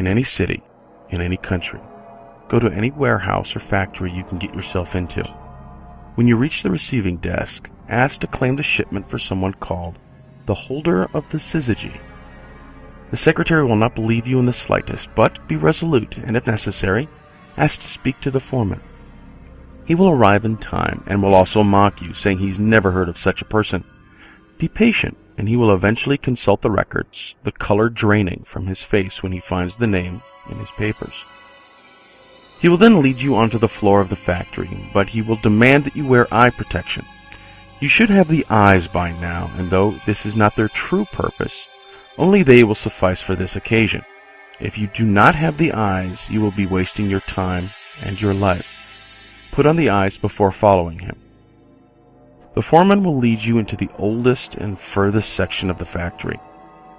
in any city, in any country. Go to any warehouse or factory you can get yourself into. When you reach the receiving desk, ask to claim the shipment for someone called the Holder of the Syzygy. The secretary will not believe you in the slightest, but be resolute, and if necessary, ask to speak to the foreman. He will arrive in time, and will also mock you, saying he's never heard of such a person. Be patient, and he will eventually consult the records, the color draining from his face when he finds the name in his papers. He will then lead you onto the floor of the factory, but he will demand that you wear eye protection. You should have the eyes by now, and though this is not their true purpose, only they will suffice for this occasion. If you do not have the eyes, you will be wasting your time and your life. Put on the eyes before following him. The foreman will lead you into the oldest and furthest section of the factory.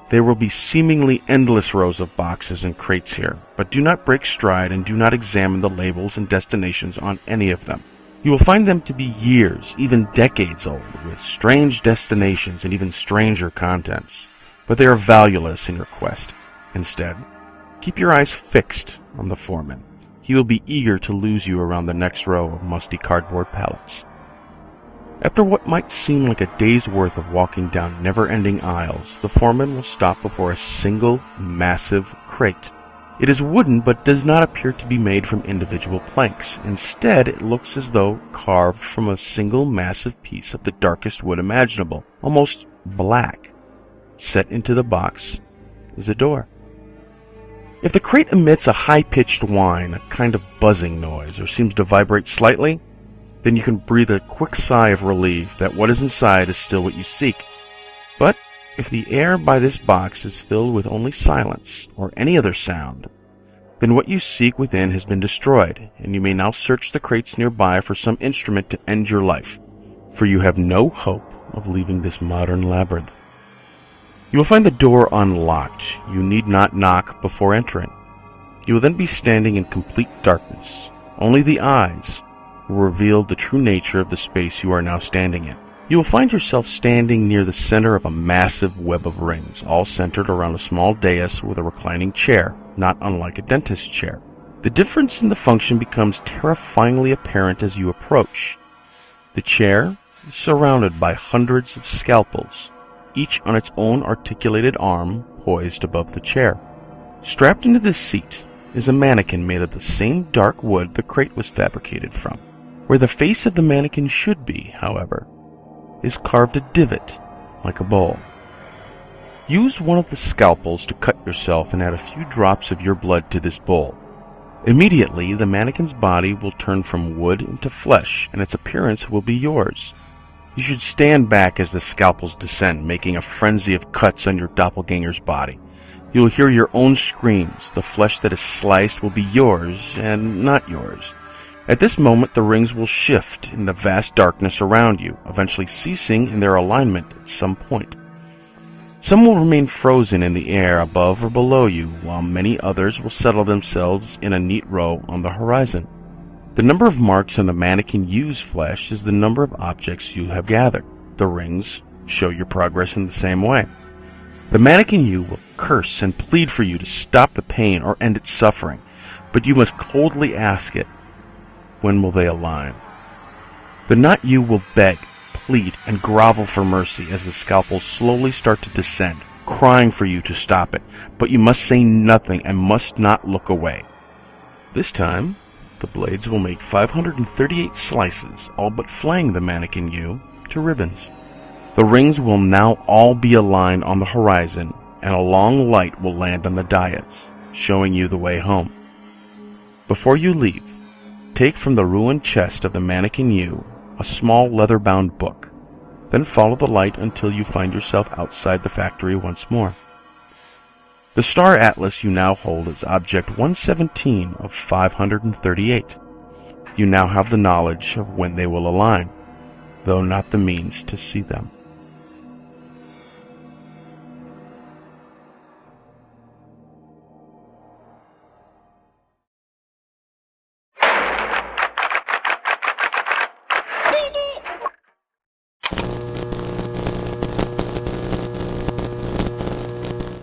There will be seemingly endless rows of boxes and crates here, but do not break stride and do not examine the labels and destinations on any of them. You will find them to be years, even decades old, with strange destinations and even stranger contents, but they are valueless in your quest. Instead, keep your eyes fixed on the foreman. He will be eager to lose you around the next row of musty cardboard pallets. After what might seem like a day's worth of walking down never-ending aisles, the foreman will stop before a single, massive crate. It is wooden, but does not appear to be made from individual planks. Instead, it looks as though carved from a single massive piece of the darkest wood imaginable, almost black. Set into the box is a door. If the crate emits a high-pitched whine, a kind of buzzing noise, or seems to vibrate slightly, then you can breathe a quick sigh of relief that what is inside is still what you seek. But if the air by this box is filled with only silence or any other sound, then what you seek within has been destroyed, and you may now search the crates nearby for some instrument to end your life, for you have no hope of leaving this modern labyrinth. You will find the door unlocked. You need not knock before entering. You will then be standing in complete darkness. Only the eyes will reveal the true nature of the space you are now standing in. You will find yourself standing near the center of a massive web of rings, all centered around a small dais with a reclining chair, not unlike a dentist's chair. The difference in the function becomes terrifyingly apparent as you approach. The chair is surrounded by hundreds of scalpels, each on its own articulated arm poised above the chair. Strapped into this seat is a mannequin made of the same dark wood the crate was fabricated from. Where the face of the mannequin should be, however, is carved a divot like a bowl. Use one of the scalpels to cut yourself and add a few drops of your blood to this bowl. Immediately, the mannequin's body will turn from wood into flesh, and its appearance will be yours. You should stand back as the scalpels descend, making a frenzy of cuts on your doppelganger's body. You will hear your own screams. The flesh that is sliced will be yours and not yours. At this moment, the rings will shift in the vast darkness around you, eventually ceasing in their alignment at some point. Some will remain frozen in the air above or below you, while many others will settle themselves in a neat row on the horizon. The number of marks on the mannequin U's flesh is the number of objects you have gathered. The rings show your progress in the same way. The mannequin U will curse and plead for you to stop the pain or end its suffering, but you must coldly ask it, when will they align? The not U will beg, plead, and grovel for mercy as the scalpels slowly start to descend, crying for you to stop it, but you must say nothing and must not look away. This time, the blades will make 538 slices, all but flaying the mannequin U to ribbons. The rings will now all be aligned on the horizon, and a long light will land on the dais, showing you the way home. Before you leave, take from the ruined chest of the mannequin U a small leather-bound book. Then follow the light until you find yourself outside the factory once more. The star atlas you now hold is object 117 of 538. You now have the knowledge of when they will align, though not the means to see them.